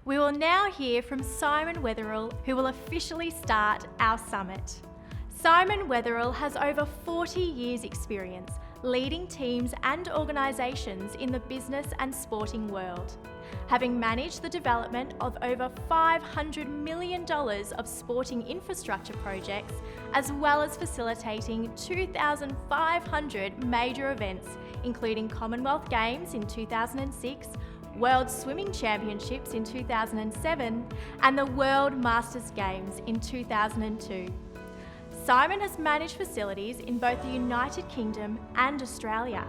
We will now hear from Simon Weatherill, who will officially start our summit. Simon Weatherill has over 40 years' experience leading teams and organisations in the business and sporting world, having managed the development of over $500 million of sporting infrastructure projects, as well as facilitating 2,500 major events, including Commonwealth Games in 2006, World Swimming Championships in 2007, and the World Masters Games in 2002. Simon has managed facilities in both the United Kingdom and Australia.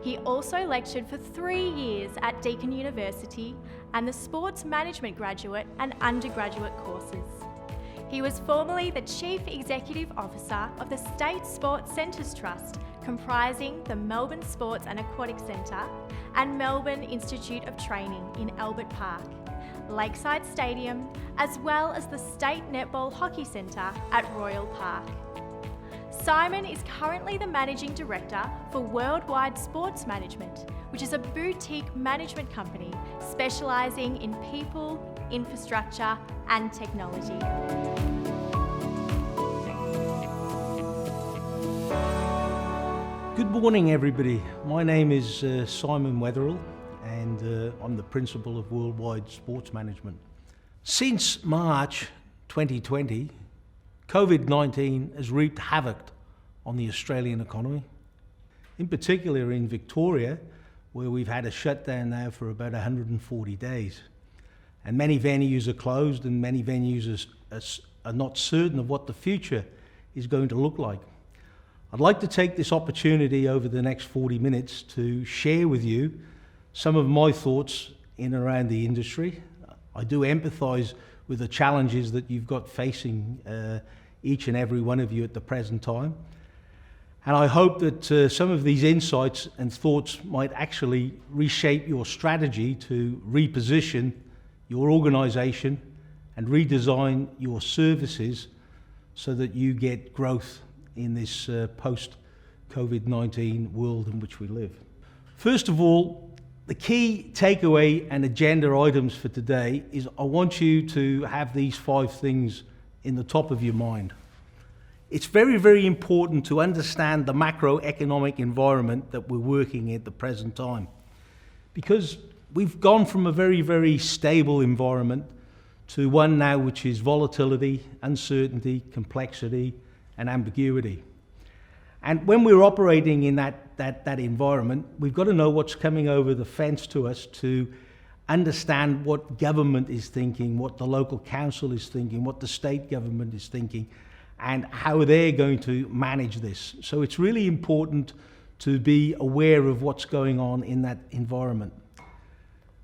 He also lectured for 3 years at Deakin University and the Sports Management graduate and undergraduate courses. He was formerly the Chief Executive Officer of the State Sports Centres Trust, comprising the Melbourne Sports and Aquatic Centre and Melbourne Institute of Training in Albert Park, Lakeside Stadium, as well as the State Netball Hockey Centre at Royal Park. Simon is currently the Managing Director for Worldwide Sports Management, which is a boutique management company specialising in people, infrastructure and technology. Good morning, everybody. My name is Simon Weatherill, and I'm the Principal of Worldwide Sports Management. Since March 2020, COVID-19 has wreaked havoc on the Australian economy, in particular in Victoria, where we've had a shutdown now for about 140 days. And many venues are closed, and many venues are not certain of what the future is going to look like. I'd like to take this opportunity over the next 40 minutes to share with you some of my thoughts in and around the industry. I do empathise with the challenges that you've got facing each and every one of you at the present time. And I hope that some of these insights and thoughts might actually reshape your strategy to reposition your organisation and redesign your services so that you get growth in this post-COVID-19 world in which we live. First of all, the key takeaway and agenda items for today is I want you to have these 5 things in the top of your mind. It's very, very important to understand the macroeconomic environment that we're working in at the present time, because we've gone from a very, very stable environment to one now which is volatility, uncertainty, complexity, and ambiguity. And when we're operating in that environment, we've got to know what's coming over the fence to us to understand what government is thinking, what the local council is thinking, what the state government is thinking, and how they're going to manage this. So it's really important to be aware of what's going on in that environment.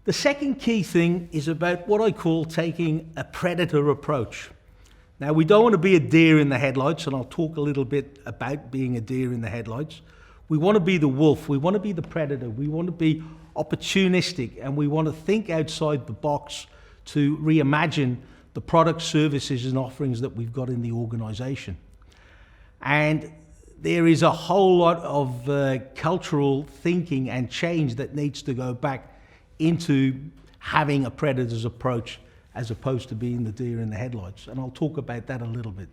The second key thing is about what I call taking a predator approach. Now, we don't want to be a deer in the headlights, and I'll talk a little bit about being a deer in the headlights. We want to be the wolf, we want to be the predator, we want to be opportunistic, and we want to think outside the box to reimagine the products, services and offerings that we've got in the organisation. And there is a whole lot of cultural thinking and change that needs to go back into having a predator's approach as opposed to being the deer in the headlights. And I'll talk about that a little bit.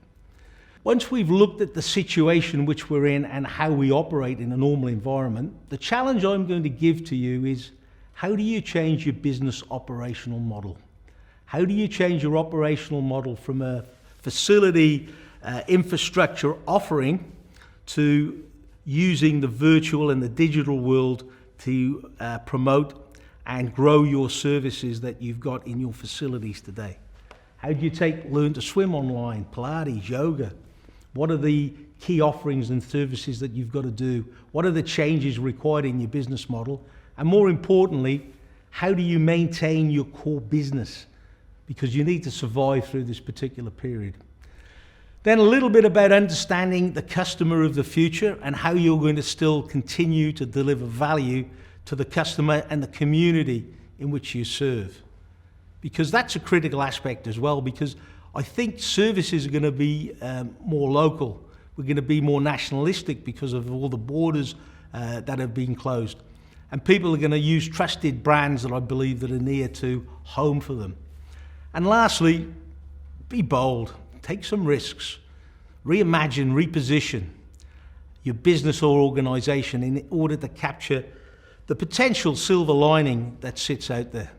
Once we've looked at the situation which we're in and how we operate in a normal environment, the challenge I'm going to give to you is, how do you change your business operational model? How do you change your operational model from a facility infrastructure offering to using the virtual and the digital world to promote and grow your services that you've got in your facilities today? How do you learn to swim online, Pilates, yoga? What are the key offerings and services that you've got to do? What are the changes required in your business model? And more importantly, how do you maintain your core business? Because you need to survive through this particular period. Then a little bit about understanding the customer of the future and how you're going to still continue to deliver value to the customer and the community in which you serve. Because that's a critical aspect as well, because I think services are going to be more local. We're going to be more nationalistic because of all the borders that have been closed. And people are going to use trusted brands that I believe that are near to home for them. And lastly, be bold, take some risks, reimagine, reposition your business or organisation in order to capture the potential silver lining that sits out there.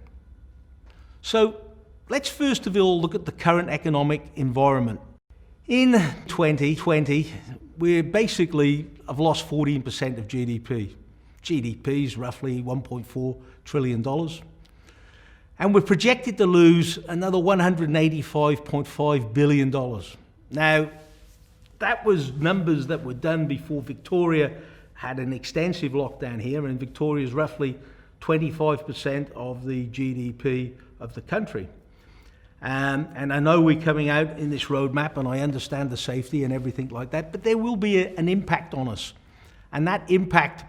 So let's first of all look at the current economic environment. In 2020, we basically have lost 14% of GDP. GDP is roughly $1.4 trillion. And we're projected to lose another $185.5 billion. Now, that was numbers that were done before Victoria had an extensive lockdown here, and Victoria is roughly 25% of the GDP of the country. And I know we're coming out in this roadmap, and I understand the safety and everything like that, but there will be an impact on us. And that impact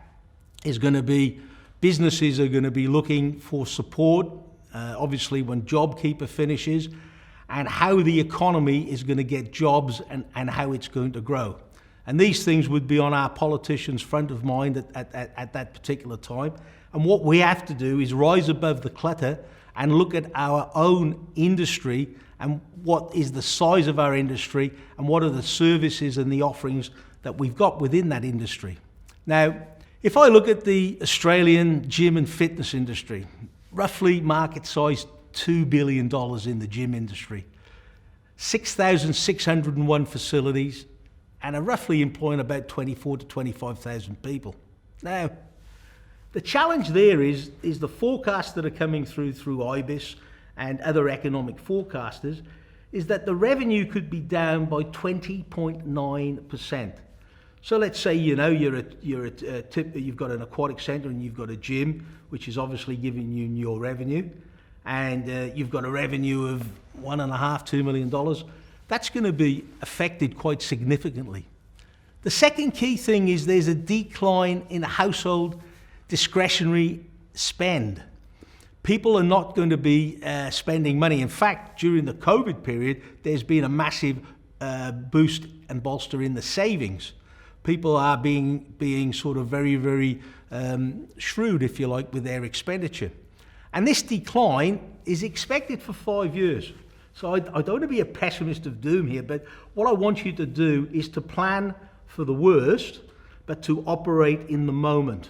is going to be, businesses are going to be looking for support, obviously when JobKeeper finishes, and how the economy is going to get jobs and how it's going to grow. And these things would be on our politicians' front of mind at that particular time. And what we have to do is rise above the clutter and look at our own industry and what is the size of our industry and what are the services and the offerings that we've got within that industry. Now, if I look at the Australian gym and fitness industry, roughly market size $2 billion in the gym industry, 6,601 facilities, and are roughly employing about 24 to 25,000 people. Now, the challenge there is the forecasts that are coming through IBIS and other economic forecasters is that the revenue could be down by 20.9%. So let's say, you've got an aquatic centre and you've got a gym, which is obviously giving you your revenue, and you've got a revenue of $1.5–2 million. That's going to be affected quite significantly. The second key thing is there's a decline in household discretionary spend. People are not going to be spending money. In fact, during the COVID period, there's been a massive boost and bolster in the savings. People are being sort of very, very shrewd, if you like, with their expenditure. And this decline is expected for 5 years. So I don't want to be a pessimist of doom here, but what I want you to do is to plan for the worst, but to operate in the moment.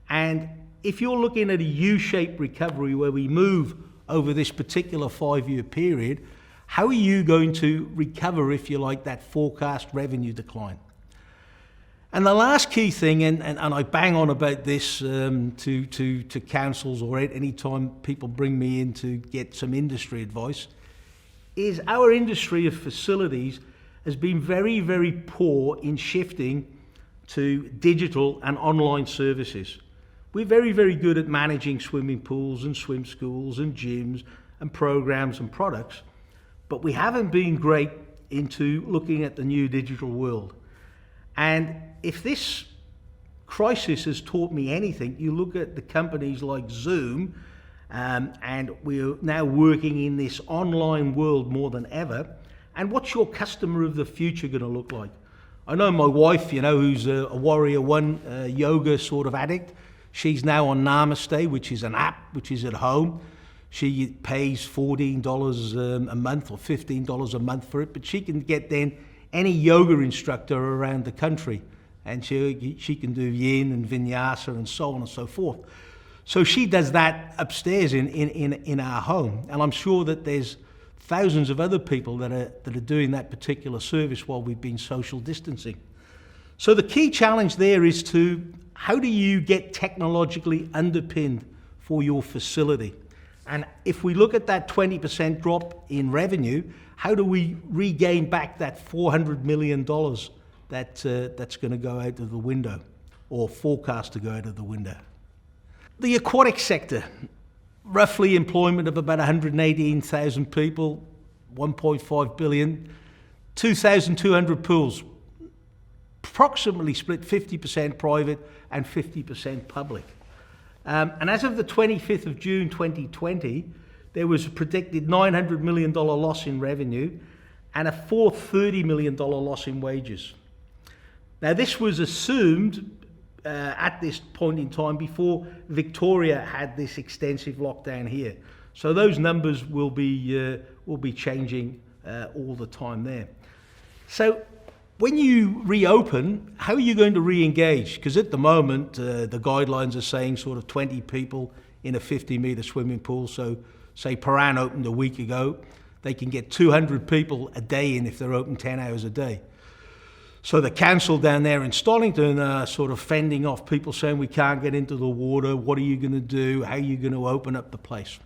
And if you're looking at a U-shaped recovery where we move over this particular 5-year period, how are you going to recover, if you like, that forecast revenue decline? And the last key thing, and I bang on about this to councils or any time people bring me in to get some industry advice, is our industry of facilities has been very, very poor in shifting to digital and online services. We're very, very good at managing swimming pools and swim schools and gyms and programs and products, but we haven't been great into looking at the new digital world. And if this crisis has taught me anything, you look at the companies like Zoom, and we're now working in this online world more than ever. And what's your customer of the future going to look like? I know my wife, who's a Warrior One yoga sort of addict. She's now on Namaste, which is an app, which is at home. She pays $14 a month or $15 a month for it, but she can get then any yoga instructor around the country, and she can do yin and vinyasa and so on and so forth. So she does that upstairs in our home, and I'm sure that there's thousands of other people that are doing that particular service while we've been social distancing. So the key challenge there is how do you get technologically underpinned for your facility? And if we look at that 20% drop in revenue, how do we regain back that $400 million that's going to go out of the window, or forecast to go out of the window? The aquatic sector, roughly employment of about 118,000 people, 1.5 billion, 2,200 pools, approximately split 50% private and 50% public. And as of the 25th of June 2020, there was a predicted $900 million loss in revenue and a $430 million loss in wages. Now, this was assumed at this point in time before Victoria had this extensive lockdown here. So those numbers will be changing all the time there. So when you reopen, how are you going to re-engage? Because at the moment, the guidelines are saying sort of 20 people in a 50-metre swimming pool. So say Paran opened a week ago, they can get 200 people a day in if they're open 10 hours a day. So the council down there in Stonnington are sort of fending off people saying we can't get into the water, what are you going to do, how are you going to open up the place?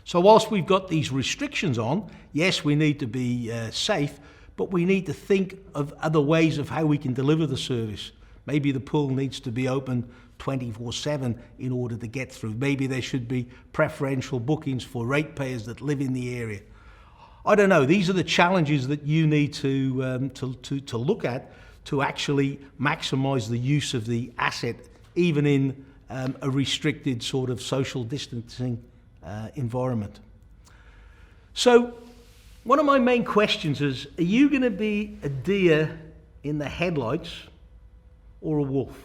So whilst we've got these restrictions on, yes, we need to be safe, but we need to think of other ways of how we can deliver the service. Maybe the pool needs to be open 24/7 in order to get through. Maybe there should be preferential bookings for ratepayers that live in the area. I don't know. These are the challenges that you need to look at to actually maximise the use of the asset, even in a restricted sort of social distancing environment. So one of my main questions is, are you going to be a deer in the headlights or a wolf?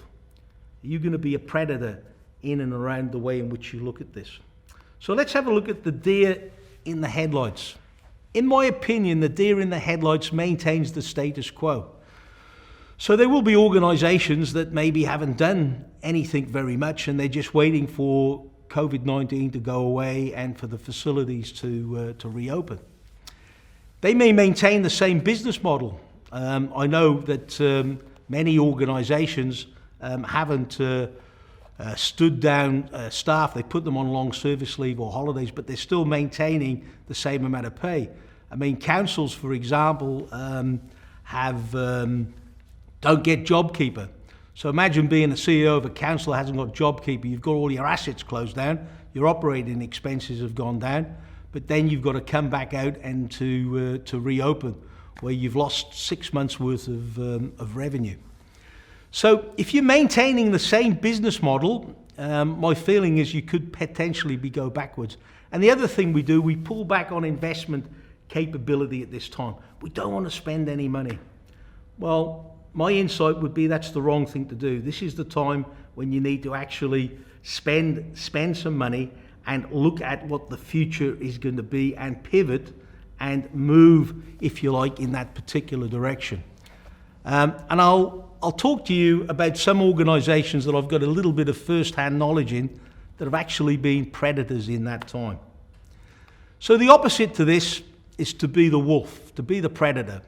Are you going to be a predator in and around the way in which you look at this? So let's have a look at the deer in the headlights. In my opinion, the deer in the headlights maintains the status quo. So there will be organisations that maybe haven't done anything very much and they're just waiting for COVID-19 to go away and for the facilities to reopen. They may maintain the same business model. I know that many organisations haven't stood down staff. They put them on long service leave or holidays, but they're still maintaining the same amount of pay. I mean, councils, for example, don't get JobKeeper. So imagine being a CEO of a council that hasn't got JobKeeper. You've got all your assets closed down, your operating expenses have gone down, but then you've got to come back out and to reopen, where you've lost 6 months worth of revenue. So if you're maintaining the same business model, my feeling is you could potentially go backwards. And the other thing we do, we pull back on investment capability at this time. We don't want to spend any money. Well, my insight would be that's the wrong thing to do. This is the time when you need to actually spend some money and look at what the future is going to be and pivot and move, if you like, in that particular direction. And I'll talk to you about some organisations that I've got a little bit of first-hand knowledge in that have actually been predators in that time. So the opposite to this is to be the wolf, to be the predator.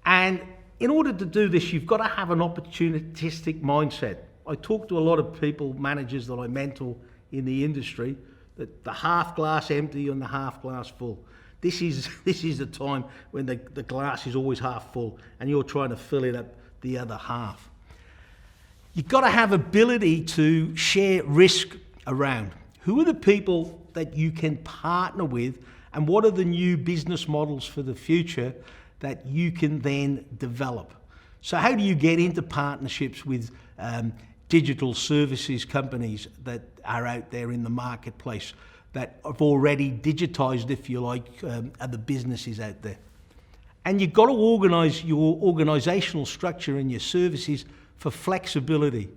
And in order to do this, you've got to have an opportunistic mindset. I talk to a lot of people, managers that I mentor in the industry, that the half glass empty and the half glass full. This is the time when the glass is always half full and you're trying to fill it up the other half. You've got to have ability to share risk around. Who are the people that you can partner with, and what are the new business models for the future that you can then develop? So how do you get into partnerships with digital services companies that are out there in the marketplace that have already digitized, if you like, other businesses out there? And you've got to organise your organisational structure and your services for flexibility.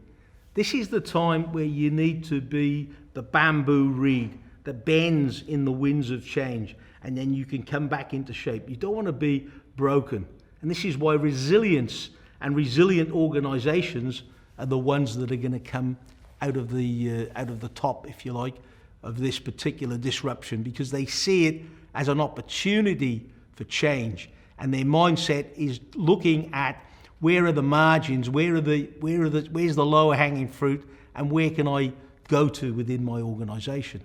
This is the time where you need to be the bamboo reed that bends in the winds of change, and then you can come back into shape. You don't want to be broken. And this is why resilience and resilient organisations are the ones that are going to come out of the top, if you like, of this particular disruption, because they see it as an opportunity for change. And their mindset is looking at where are the margins, where's the lower hanging fruit, and where can I go to within my organisation.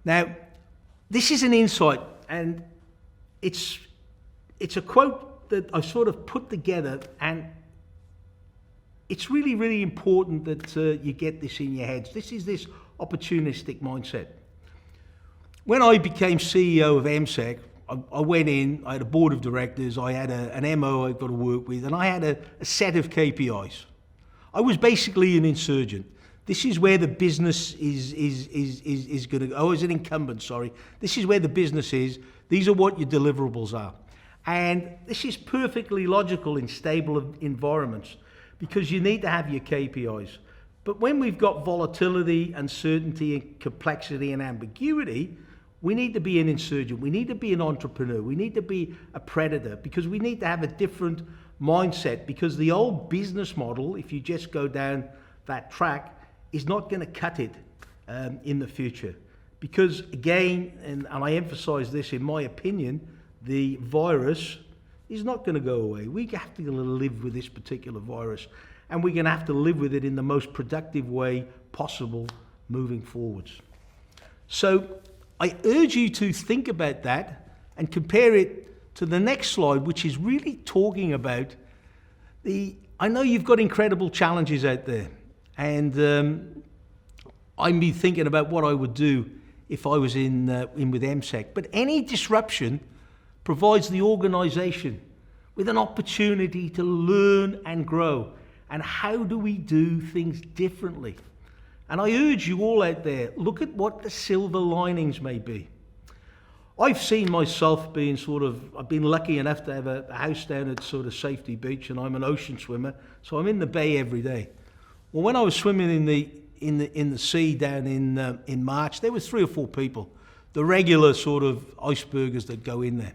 Now, this is an insight, and it's a quote that I've sort of put together, and it's really, really important that you get this in your heads. This is this opportunistic mindset. When I became CEO of MSEC, I went in, I had a board of directors, I had an MO I've got to work with, and I had a set of KPIs. I was basically an insurgent. This is where the business is going to go. Oh, as an incumbent, sorry. This is where the business is. These are what your deliverables are. And this is perfectly logical in stable environments, because you need to have your KPIs. But when we've got volatility, uncertainty, and complexity and ambiguity, we need to be an insurgent. We need to be an entrepreneur. We need to be a predator, because we need to have a different mindset, because the old business model, if you just go down that track, is not going to cut it in the future. Because again, and I emphasize this, in my opinion, the virus is not going to go away. We have to live with this particular virus, and we're going to have to live with it in the most productive way possible moving forwards. So I urge you to think about that and compare it to the next slide, which is really talking about I know you've got incredible challenges out there, and I'd be thinking about what I would do if I was in with MSEC. But any disruption provides the organisation with an opportunity to learn and grow. And how do we do things differently? And I urge you all out there, look at what the silver linings may be. I've seen myself being I've been lucky enough to have a house down at Safety Beach, and I'm an ocean swimmer, so I'm in the bay every day. Well, when I was swimming in the sea down in March, there was 3 or 4 people, the regular icebergers that go in there.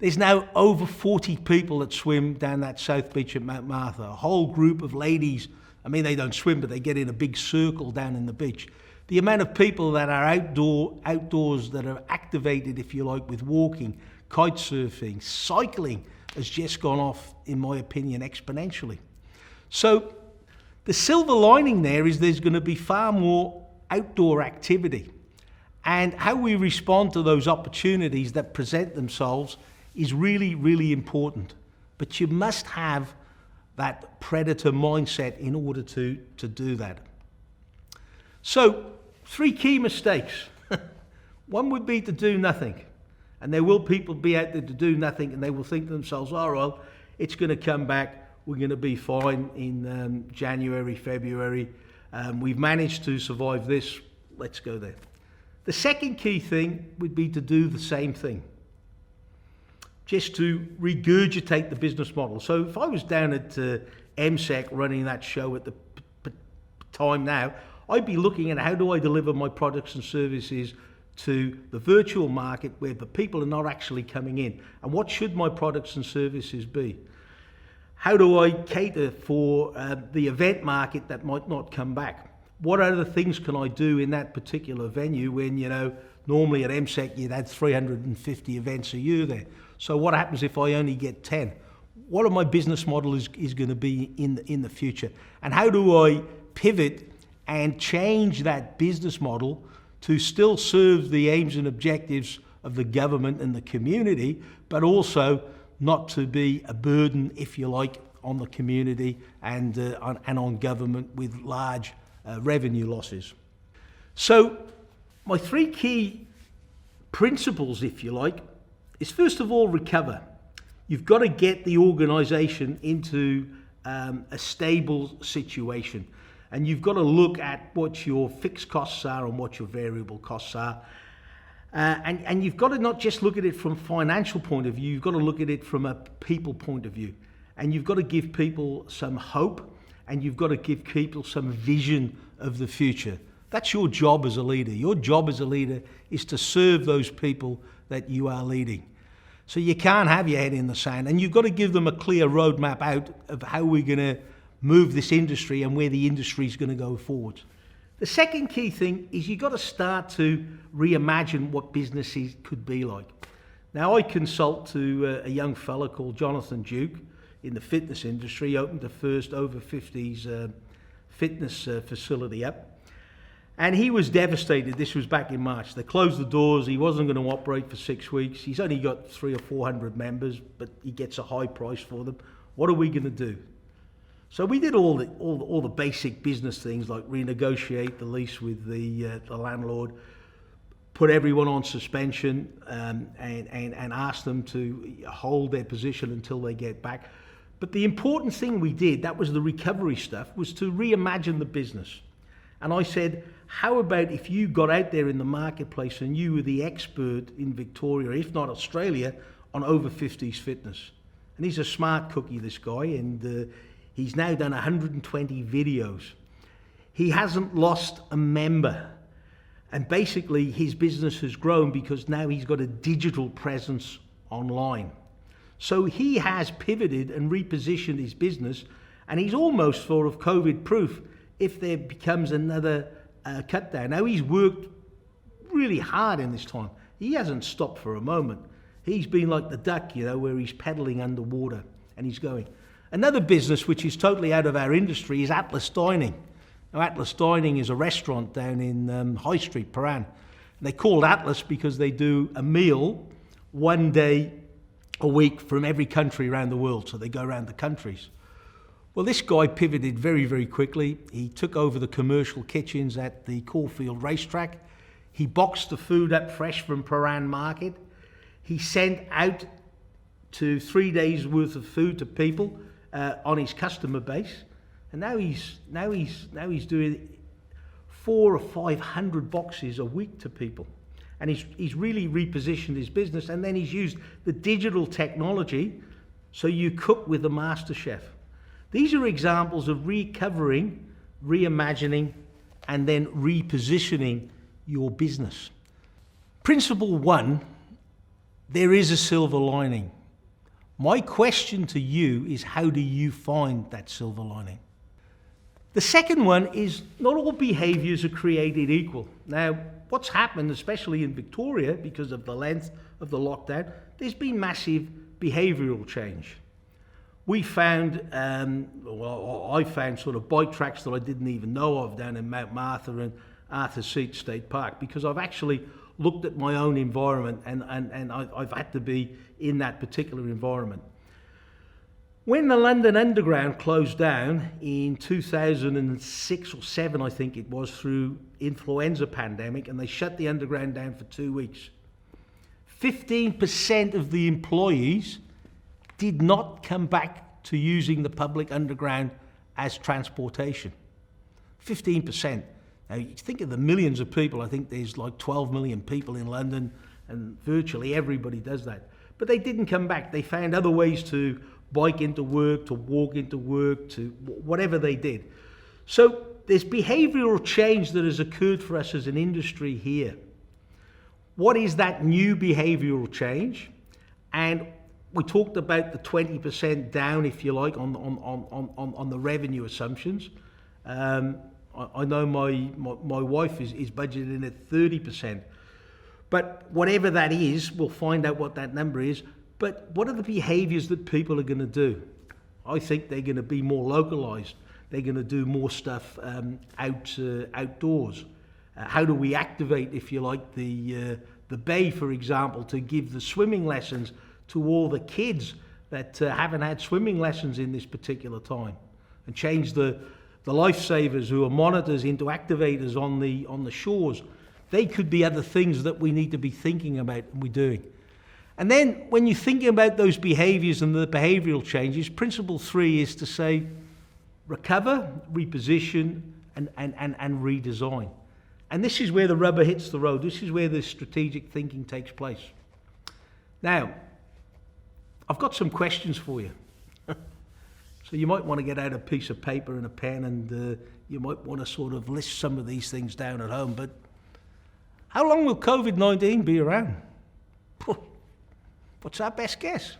There's now over 40 people that swim down that South Beach at Mount Martha, a whole group of ladies. I mean, they don't swim, but they get in a big circle down in the beach. The amount of people that are outdoors that are activated, if you like, with walking, kite surfing, cycling, has just gone off, in my opinion, exponentially. So the silver lining there is there's going to be far more outdoor activity. And how we respond to those opportunities that present themselves is really, really important. But you must have that predator mindset in order to do that. So, 3 key mistakes. One would be to do nothing. And there will people be out there to do nothing, and they will think to themselves, oh, well, it's going to come back. We're going to be fine in January, February. We've managed to survive this. Let's go there. The second key thing would be to do the same thing. Just to regurgitate the business model. So if I was down at MSEC running that show at the time now, I'd be looking at how do I deliver my products and services to the virtual market where the people are not actually coming in, and what should my products and services be? How do I cater for the event market that might not come back? What other things can I do in that particular venue when, normally at MSEC you'd had 350 events a year there. So what happens if I only get 10? What are my business model is going to be in the future? And how do I pivot and change that business model to still serve the aims and objectives of the government and the community, but also not to be a burden, if you like, on the community and on government with large revenue losses. So my 3 key principles, if you like, is first of all, recover. You've got to get the organisation into a stable situation. And you've got to look at what your fixed costs are and what your variable costs are. And you've got to not just look at it from a financial point of view, you've got to look at it from a people point of view. And you've got to give people some hope, and you've got to give people some vision of the future. That's your job as a leader. Your job as a leader is to serve those people that you are leading. So you can't have your head in the sand, and you've got to give them a clear roadmap out of how we're going to move this industry and where the industry is going to go forward. The second key thing is you've got to start to reimagine what businesses could be like. Now, I consult to a young fella called Jonathan Duke in the fitness industry. He opened the first over 50s fitness facility up. And he was devastated. This was back in March. They closed the doors. He wasn't going to operate for 6 weeks. He's only got 300 or 400 members, but he gets a high price for them. What are we going to do? So we did all the basic business things, like renegotiate the lease with the landlord, put everyone on suspension, and ask them to hold their position until they get back. But the important thing we did, that was the recovery stuff, was to reimagine the business. And I said, how about if you got out there in the marketplace and you were the expert in Victoria, if not Australia, on over 50s fitness? And he's a smart cookie, this guy, and he's now done 120 videos. He hasn't lost a member. And basically his business has grown because now he's got a digital presence online. So he has pivoted and repositioned his business, and he's almost sort of COVID proof if there becomes another cut down. Now he's worked really hard in this time. He hasn't stopped for a moment. He's been like the duck, you know, where he's pedaling underwater and he's going. Another business which is totally out of our industry is Atlas Dining. Now Atlas Dining is a restaurant down in High Street, Paran. They called Atlas because they do a meal one day a week from every country around the world. So they go around the countries. Well, this guy pivoted very, very quickly. He took over the commercial kitchens at the Caulfield racetrack. He boxed the food up fresh from Paran Market. He sent out to 3 days worth of food to people on his customer base. And now he's doing 400 or 500 boxes a week to people. And he's really repositioned his business, and then he's used the digital technology so you cook with the master chef. These are examples of recovering, reimagining, and then repositioning your business. Principle 1, there is a silver lining. My question to you is, how do you find that silver lining? The second one is, not all behaviours are created equal. Now, what's happened, especially in Victoria, because of the length of the lockdown, there's been massive behavioural change. We found, I found sort of bike tracks that I didn't even know of down in Mount Martha and Arthur Seat State Park, because I've actually looked at my own environment and I've had to be in that particular environment. When the London Underground closed down in 2006 or 7, I think it was, through influenza pandemic, and they shut the Underground down for 2 weeks, 15% of the employees did not come back to using the public underground as transportation. 15%. Now, you think of the millions of people. I think there's like 12 million people in London, and virtually everybody does that. But they didn't come back. They found other ways to bike into work, to walk into work, to whatever they did. So there's behavioural change that has occurred for us as an industry here. What is that new behavioural change? And we talked about the 20% down, if you like, on the revenue assumptions. I know my wife is budgeting at 30%. But whatever that is, we'll find out what that number is. But what are the behaviours that people are going to do? I think they're going to be more localised. They're going to do more stuff outdoors. How do we activate, if you like, the bay, for example, to give the swimming lessons to all the kids that haven't had swimming lessons in this particular time, and change the lifesavers who are monitors into activators on the shores? They could be other things that we need to be thinking about and we're doing. And then when you're thinking about those behaviours and the behavioural changes, principle 3 is to say, recover, reposition, and redesign. And this is where the rubber hits the road. This is where the strategic thinking takes place. Now, I've got some questions for you. So you might want to get out a piece of paper and a pen, and you might want to sort of list some of these things down at home. But how long will COVID-19 be around? What's our best guess?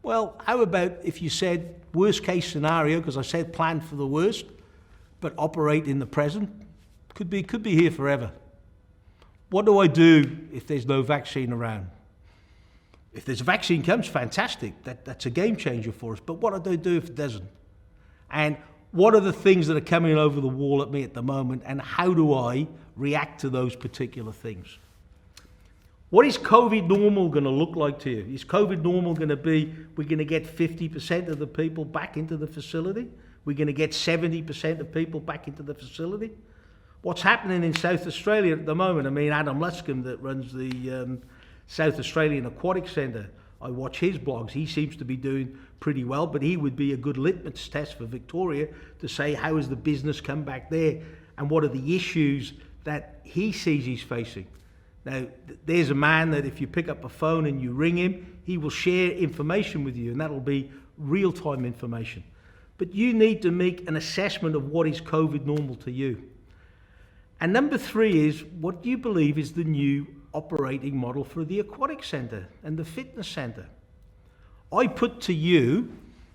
Well, how about if you said worst case scenario, because I said plan for the worst, but operate in the present? Could be here forever. What do I do if there's no vaccine around? If there's a vaccine comes, fantastic. That's a game changer for us. But what do I do if it doesn't? And what are the things that are coming over the wall at me at the moment, and how do I react to those particular things? What is COVID normal going to look like to you? Is COVID normal going to be, we're going to get 50% of the people back into the facility? We're going to get 70% of people back into the facility? What's happening in South Australia at the moment? I mean, Adam Luscombe, that runs the South Australian Aquatic Centre, I watch his blogs. He seems to be doing pretty well, but he would be a good litmus test for Victoria to say, how has the business come back there, and what are the issues that he sees he's facing? Now, there's a man that if you pick up a phone and you ring him, he will share information with you, and that'll be real-time information. but you need to make an assessment of what is COVID normal to you. And number 3 is, what do you believe is the new operating model for the aquatic centre and the fitness centre? I put to you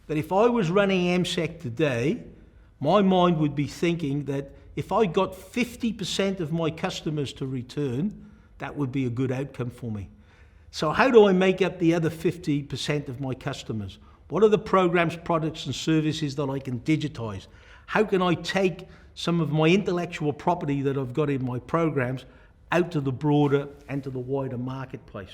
that if I was running MSEC today, my mind would be thinking that if I got 50% of my customers to return, that would be a good outcome for me. So how do I make up the other 50% of my customers? What are the programs, products and services that I can digitize? How can I take some of my intellectual property that I've got in my programs out to the broader and to the wider marketplace?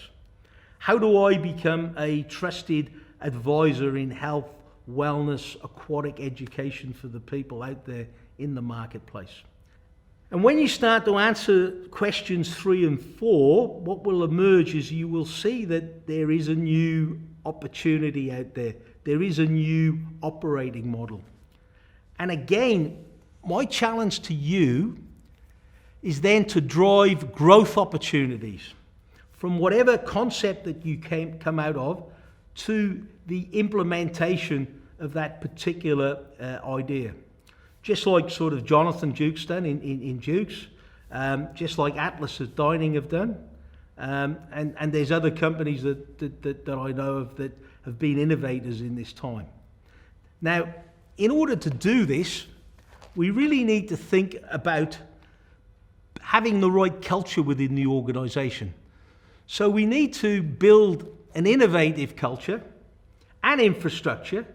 How do I become a trusted advisor in health, wellness, aquatic education for the people out there in the marketplace? And when you start to answer questions 3 and 4, what will emerge is you will see that there is a new opportunity out there. There is a new operating model. And again, my challenge to you is then to drive growth opportunities from whatever concept that you come out of to the implementation of that particular idea. Just like sort of Jonathan Duke's done in Duke's, just like Atlas's Dining have done, and there's other companies that I know of that have been innovators in this time. Now, in order to do this, we really need to think about having the right culture within the organisation. So we need to build an innovative culture and infrastructure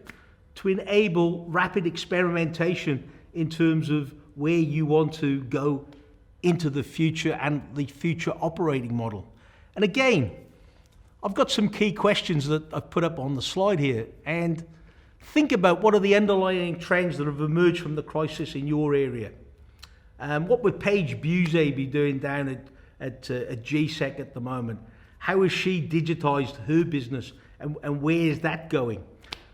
to enable rapid experimentation in terms of where you want to go into the future and the future operating model. And again, I've got some key questions that I've put up on the slide here, and think about what are the underlying trends that have emerged from the crisis in your area. What would Paige Busey be doing down at GSEC at the moment? How has she digitized her business, and where is that going?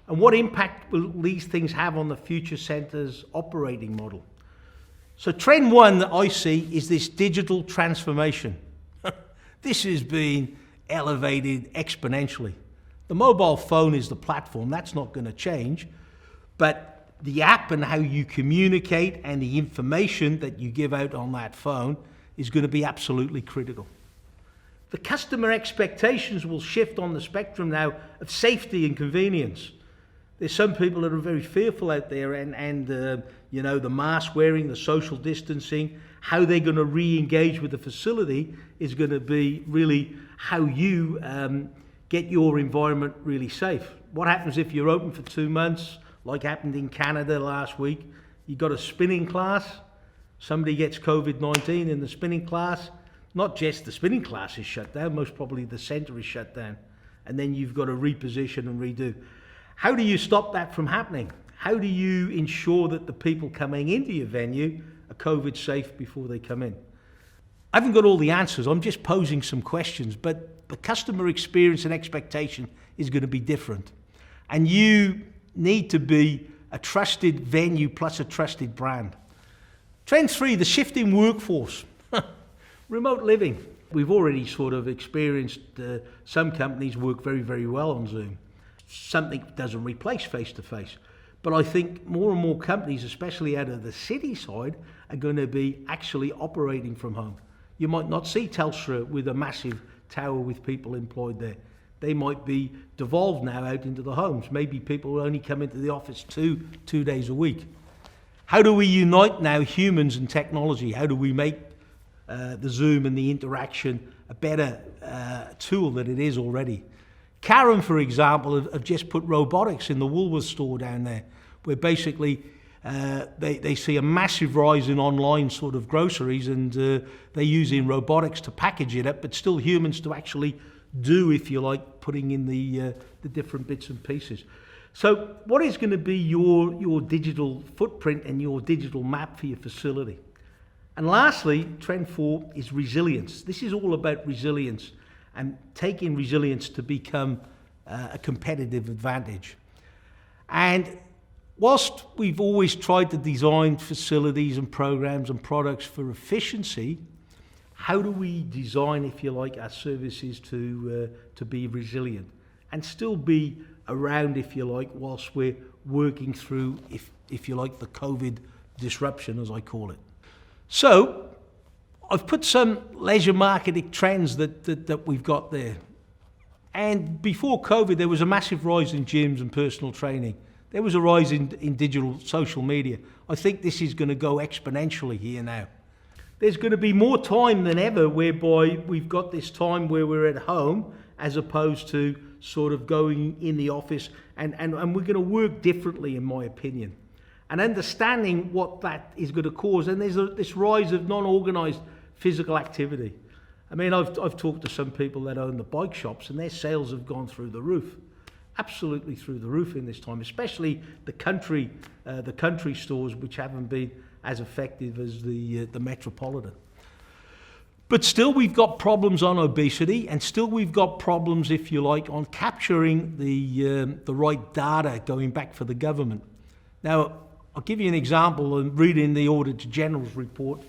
And what impact will these things have on the future centre's operating model? So trend 1 that I see is this digital transformation. This has been elevated exponentially. The mobile phone is the platform, that's not going to change, but the app and how you communicate and the information that you give out on that phone is going to be absolutely critical. The customer expectations will shift on the spectrum now of safety and convenience. There's some people that are very fearful out there, and the mask wearing, the social distancing, how they're going to re-engage with the facility is going to be really how you get your environment really safe. What happens if you're open for 2 months, like happened in Canada last week? You got a spinning class, somebody gets COVID-19 in the spinning class, not just the spinning class is shut down, most probably the centre is shut down, and then you've got to reposition and redo. How do you stop that from happening? How do you ensure that the people coming into your venue are COVID safe before they come in? I haven't got all the answers, I'm just posing some questions, but the customer experience and expectation is going to be different. And you need to be a trusted venue plus a trusted brand. Trend 3, the shifting workforce. Remote living. We've already sort of experienced some companies work very, very well on Zoom. Something doesn't replace face-to-face. But I think more and more companies, especially out of the city side, are going to be actually operating from home. You might not see Telstra with a massive tower with people employed there. They might be devolved now out into the homes. Maybe people will only come into the office two days a week. How do we unite now humans and technology? How do we make the Zoom and the interaction a better tool than it is already? Karen, for example, have just put robotics in the Woolworths store down there, where basically they see a massive rise in online sort of groceries, and they're using robotics to package it up, but still humans to actually do, if you like, putting in the different bits and pieces. So what is going to be your digital footprint and your digital map for your facility? And lastly, trend 4 is resilience. This is all about resilience and taking resilience to become a competitive advantage. And whilst we've always tried to design facilities and programs and products for efficiency, how do we design, if you like, our services to be resilient and still be around, if you like, whilst we're working through, if you like, the COVID disruption, as I call it. So I've put some leisure marketing trends that we've got there. And before COVID, there was a massive rise in gyms and personal training. There was a rise in digital social media. I think this is going to go exponentially here now. There's going to be more time than ever whereby we've got this time where we're at home as opposed to sort of going in the office, and we're going to work differently, in my opinion. And understanding what that is going to cause, and there's this rise of non-organised physical activity. I mean, I've talked to some people that own the bike shops, and their sales have gone through the roof, absolutely through the roof in this time, especially the country stores, which haven't been as effective as the metropolitan. But still, we've got problems on obesity, and still we've got problems, if you like, on capturing the right data going back for the government. Now, I'll give you an example. And reading the Auditor General's report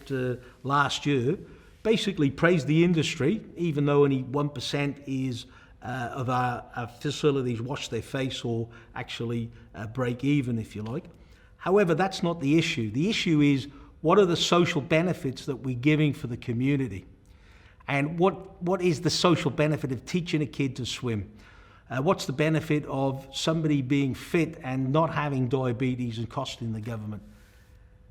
last year, basically praised the industry, even though only 1% is of our facilities wash their face or actually break even, if you like. However, that's not the issue. The issue is, what are the social benefits that we're giving for the community? And what is the social benefit of teaching a kid to swim? What's the benefit of somebody being fit and not having diabetes and costing the government?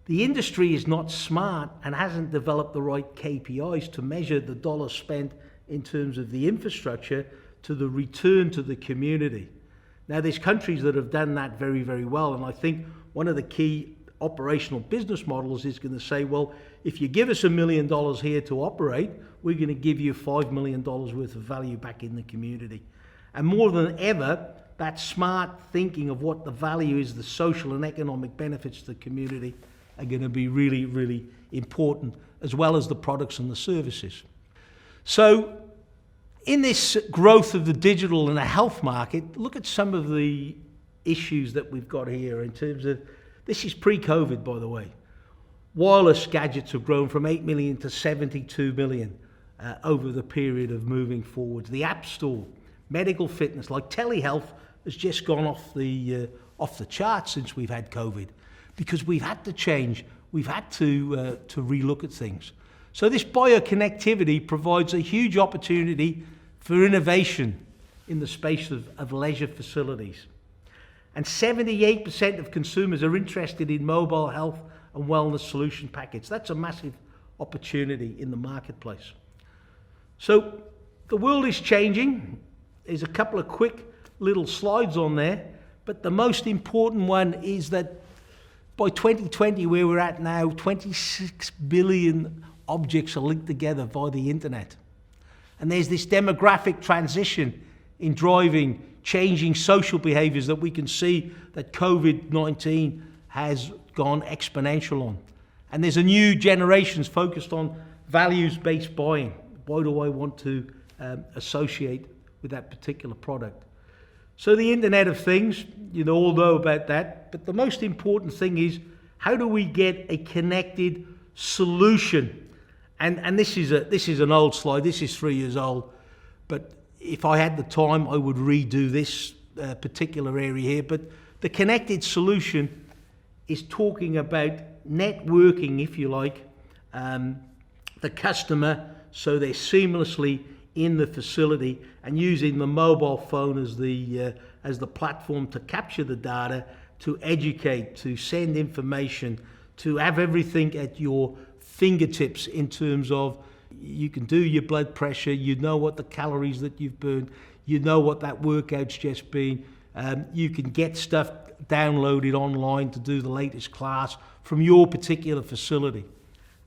The industry is not smart and hasn't developed the right KPIs to measure the dollars spent in terms of the infrastructure to the return to the community. Now, there's countries that have done that very, very well, and I think one of the key operational business models is going to say, well, if you give us $1 million here to operate, we're going to give you $5 million worth of value back in the community. And more than ever, that smart thinking of what the value is, the social and economic benefits to the community, are going to be really, really important, as well as the products and the services. So in this growth of the digital and the health market, look at some of the issues that we've got here in terms of, this is pre-COVID, by the way. Wireless gadgets have grown from 8 million to 72 million over the period of moving forwards. The App Store, medical fitness, like telehealth, has just gone off the charts since we've had COVID, because we've had to change. We've had to relook at things. So this bioconnectivity provides a huge opportunity for innovation in the space of leisure facilities. And 78% of consumers are interested in mobile health and wellness solution package. That's a massive opportunity in the marketplace. So the world is changing. There's a couple of quick little slides on there, but the most important one is that by 2020, where we're at now, 26 billion objects are linked together via the internet. And there's this demographic transition in driving, changing social behaviors that we can see that COVID-19 has gone exponential on. And there's a new generations focused on values-based buying. Why do I want to associate with that particular product? So the Internet of Things, you all know about that, but the most important thing is, how do we get a connected solution? And this is an old slide. This is 3 years old, but if I had the time, I would redo this particular area here. But the connected solution is talking about networking, if you like, the customer, so they're seamlessly in the facility, and using the mobile phone as the platform to capture the data, to educate, to send information, to have everything at your fingertips in terms of, you can do your blood pressure, you know what the calories that you've burned, you know what that workout's just been, you can get stuff downloaded online to do the latest class from your particular facility.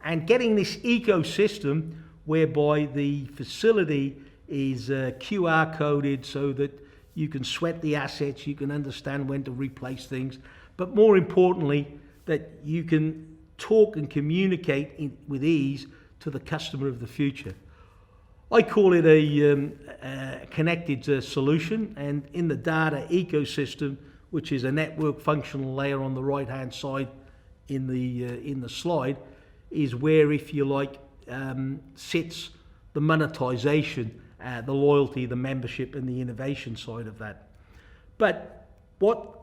And getting this ecosystem whereby the facility is QR coded so that you can sweat the assets, you can understand when to replace things, but more importantly, that you can talk and communicate with ease to the customer of the future. I call it a connected solution, and in the data ecosystem, which is a network functional layer on the right-hand side in the slide, is where, if you like, sits the monetization, the loyalty, the membership, and the innovation side of that. But what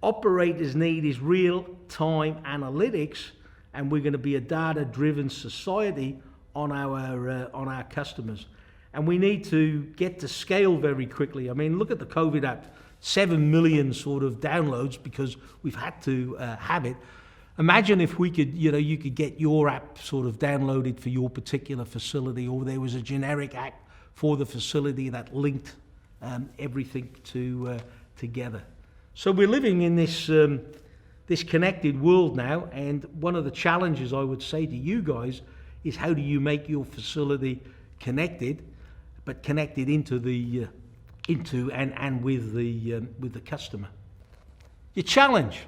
operators need is real-time analytics, and we're going to be a data-driven society on our customers. And we need to get to scale very quickly. I mean, look at the COVID app, 7 million sort of downloads because we've had to have it. Imagine if we could, you could get your app sort of downloaded for your particular facility, or there was a generic app for the facility that linked everything together. So we're living in this connected world now, and one of the challenges I would say to you guys is, how do you make your facility connected, but connected into and with the customer? Your challenge.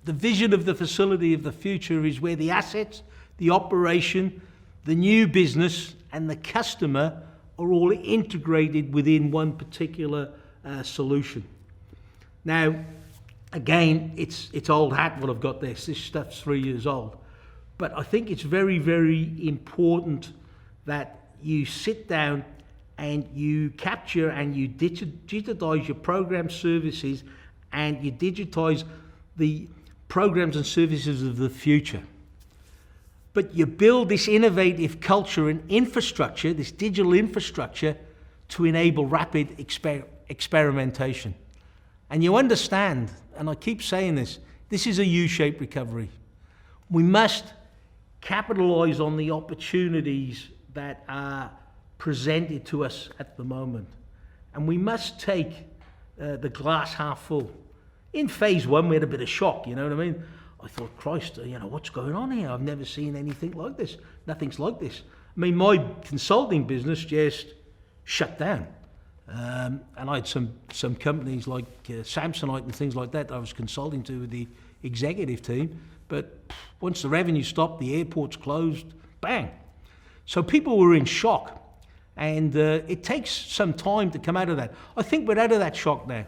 The vision of the facility of the future is where the assets, the operation, the new business, and the customer are all integrated within one particular solution. Now, again, it's old hat what I've got there. This stuff's 3 years old. But I think it's very, very important that you sit down and you capture and you digitize your program services, and you digitize the programs and services of the future. But you build this innovative culture and infrastructure, this digital infrastructure, to enable rapid experimentation. And you understand, and I keep saying this is a U-shaped recovery. We must capitalize on the opportunities that are presented to us at the moment. And we must take the glass half full. In phase one, we had a bit of shock, you know what I mean? I thought, Christ, what's going on here? I've never seen anything like this. Nothing's like this. I mean, my consulting business just shut down. And I had some companies like Samsonite and things like that I was consulting to with the executive team. But once the revenue stopped, the airports closed, bang. So people were in shock. And it takes some time to come out of that. I think we're out of that shock now.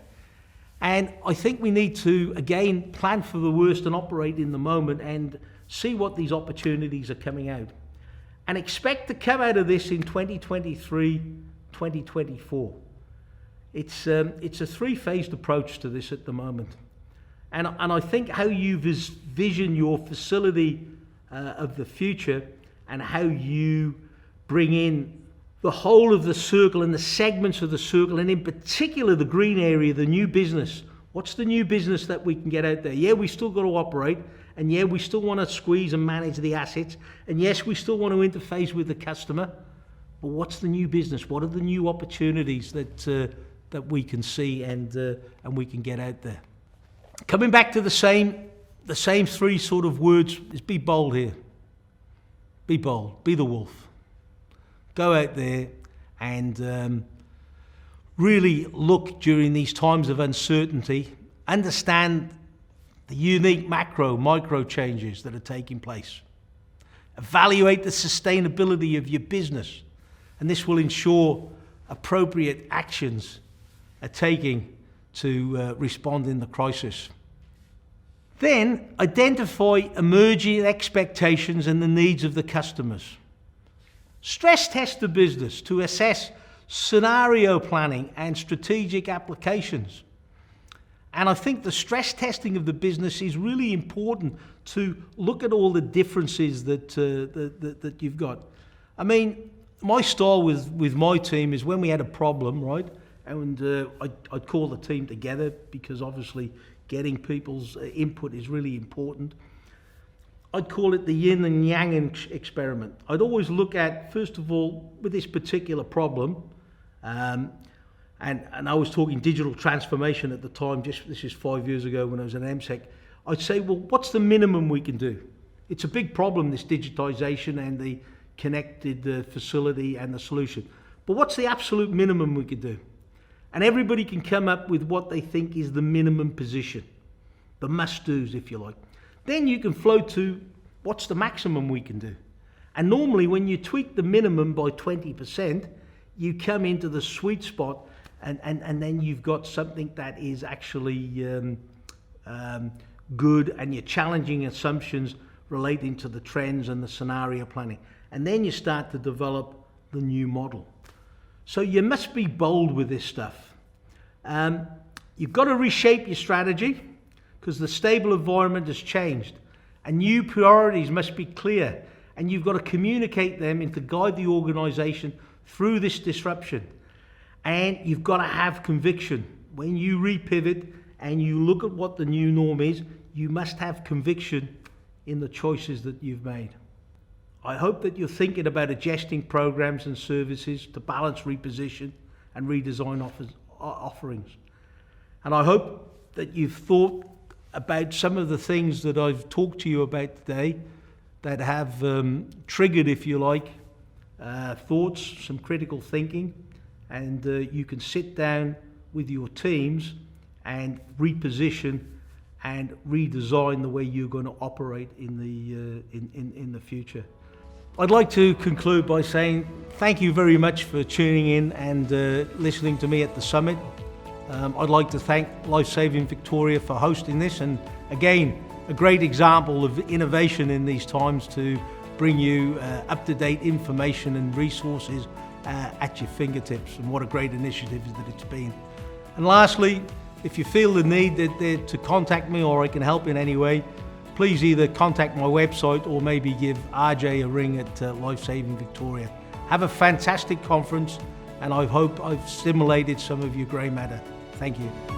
And I think we need to, again, plan for the worst and operate in the moment and see what these opportunities are coming out. And expect to come out of this in 2023, 2024. It's a three-phased approach to this at the moment. And I think how you vision your facility of the future, and how you bring in the whole of the circle and the segments of the circle, and in particular the green area, the new business. What's the new business that we can get out there? Yeah, we still got to operate, and yeah, we still want to squeeze and manage the assets, and yes, we still want to interface with the customer. But what's the new business? What are the new opportunities that we can see and we can get out there? Coming back to the same three sort of words is be bold here. Be bold. Be the wolf. Go out there and really look during these times of uncertainty, understand the unique micro changes that are taking place. Evaluate the sustainability of your business, and this will ensure appropriate actions are taken to respond in the crisis. Then identify emerging expectations and the needs of the customers. Stress test the business to assess scenario planning and strategic applications. And I think the stress testing of the business is really important to look at all the differences that you've got. I mean, my style with my team is when we had a problem, right? And I'd call the team together, because obviously getting people's input is really important. I'd call it the yin and yang experiment. I'd always look at, first of all, with this particular problem, and I was talking digital transformation at the time, this is 5 years ago when I was at MSEC, I'd say, well, what's the minimum we can do? It's a big problem, this digitization and the connected facility and the solution. But what's the absolute minimum we could do? And everybody can come up with what they think is the minimum position, the must-dos, if you like. Then you can flow to what's the maximum we can do. And normally when you tweak the minimum by 20%, you come into the sweet spot, and then you've got something that is actually good, and you're challenging assumptions relating to the trends and the scenario planning. And then you start to develop the new model. So you must be bold with this stuff. You've got to reshape your strategy because the stable environment has changed and new priorities must be clear, and you've got to communicate them and to guide the organisation through this disruption. And you've got to have conviction. When you repivot and you look at what the new norm is, you must have conviction in the choices that you've made. I hope that you're thinking about adjusting programs and services to balance reposition and redesign offerings. And I hope that you've thought about some of the things that I've talked to you about today that have triggered, if you like, thoughts, some critical thinking, and you can sit down with your teams and reposition and redesign the way you're going to operate in the future. I'd like to conclude by saying thank you very much for tuning in and listening to me at the summit. I'd like to thank Lifesaving Victoria for hosting this, and again, a great example of innovation in these times to bring you up-to-date information and resources at your fingertips, and what a great initiative that it's been. And lastly, if you feel the need to contact me or I can help in any way, please either contact my website or maybe give RJ a ring at Lifesaving Victoria. Have a fantastic conference, and I hope I've stimulated some of your grey matter. Thank you.